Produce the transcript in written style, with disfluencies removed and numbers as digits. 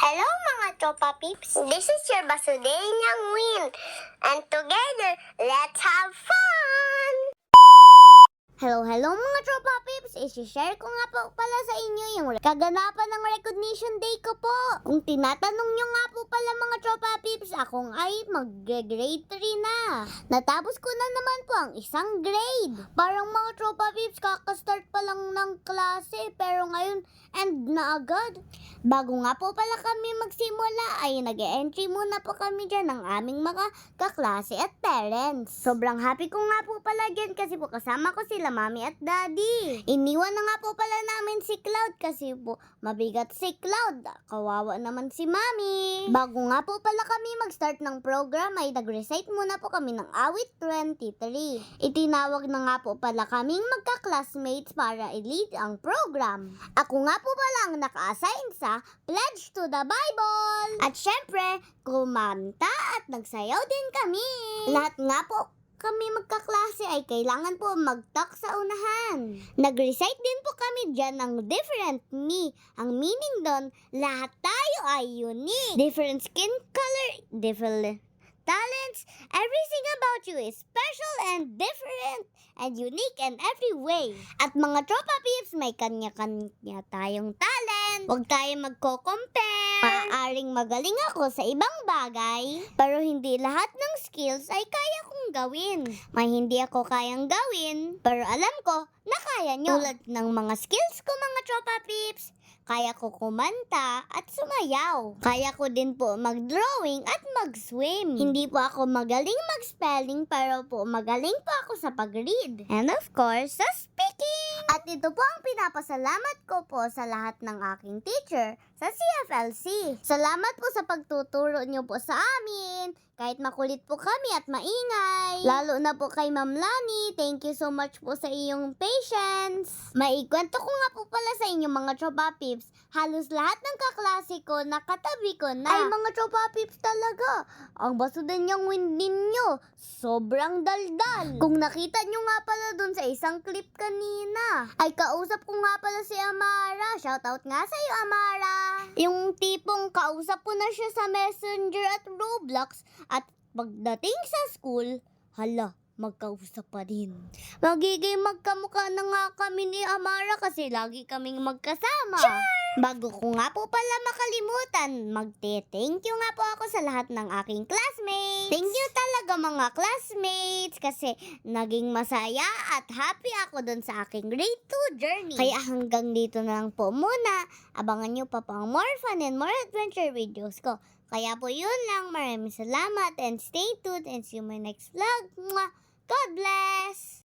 Hello mga tropa peeps! This is your Basudenyang Win. And together, let's have fun! Hello mga tropa peeps! I-share ko nga po pala sa inyo yung kaganapan ng recognition day ko po. Kung tinatanong nyo nga po pala mga tropa peeps, akong ay mag-grade 3 na. Natapos ko na naman po ang isang grade. Parang mga tropa peeps, kakastart pa lang ng klase, pero ngayon end na agad. Bago nga po pala kami magsimula ay nag-entry muna po kami dyan ng aming mga kaklase at parents. Sobrang happy ko nga po pala dyan kasi po kasama ko sila mami at daddy. Iniwan na nga po pala namin si Cloud kasi po mabigat si Cloud. Kawawa naman si mami. Bago nga po pala kami mag-start ng program ay nag-recite muna po kami ng awit 23. Itinawag na nga po pala kaming magka-classmates para i-lead ang program. Ako nga po pala ang naka-assign sa Pledge to the Bible. At syempre, kumanta at nagsayaw din kami. Lahat nga po kami magkaklase ay kailangan po mag-talk sa unahan. Nag-recite din po kami dyan ng different me. Ang meaning doon, lahat tayo ay unique. Different skin color, different talents, everything about you is special and different and unique in every way. At mga tropa peeps, may kanya-kanya tayong talent. Huwag tayong magko-compare. Maaaring magaling ako sa ibang bagay, pero hindi lahat ng skills ay kaya kong gawin. May hindi ako kayang gawin, pero alam ko na kaya nyo. Tulad ng mga skills ko mga tropa peeps, kaya ko kumanta at sumayaw. Kaya ko din po mag-drawing at mag-swim. Hindi po ako magaling mag-spelling, pero po magaling po ako sa pag-read. And of course, sa speaking. At ito po ang pinapasalamat ko po sa lahat ng aking teacher sa CFLC. Salamat po sa pagtuturo niyo po sa amin. Kahit makulit po kami at maingay. Lalo na po kay Ma'am Lani. Thank you so much po sa iyong patience. Maikwento ko nga po pala sa inyo mga tropa peeps. Halos lahat ng kaklase ko nakatabi ko na. Ay mga tropa peeps talaga. Ang Basudenyang Win ninyo, sobrang daldal. Kung nakita nyo nga pala dun sa isang clip kanina, ay kausap ko nga pala si Amara. Shoutout nga sa iyo Amara. Yung tipong kausap ko na siya sa Messenger at Roblox. At pagdating sa school, hala, magkausap pa din. Magiging magkamukha na nga kami ni Amara kasi lagi kaming magkasama. Sure! Bago ko nga po pala makalimutan, magte-thank you nga po ako sa lahat ng aking classmates. Thank you talaga mga classmates kasi naging masaya at happy ako dun sa aking grade 2 journey. Kaya hanggang dito na lang po muna. Abangan nyo pa pang more fun and more adventure videos ko. Kaya po yun lang. Maraming salamat and stay tuned and see you in my next vlog. Mwah! God bless!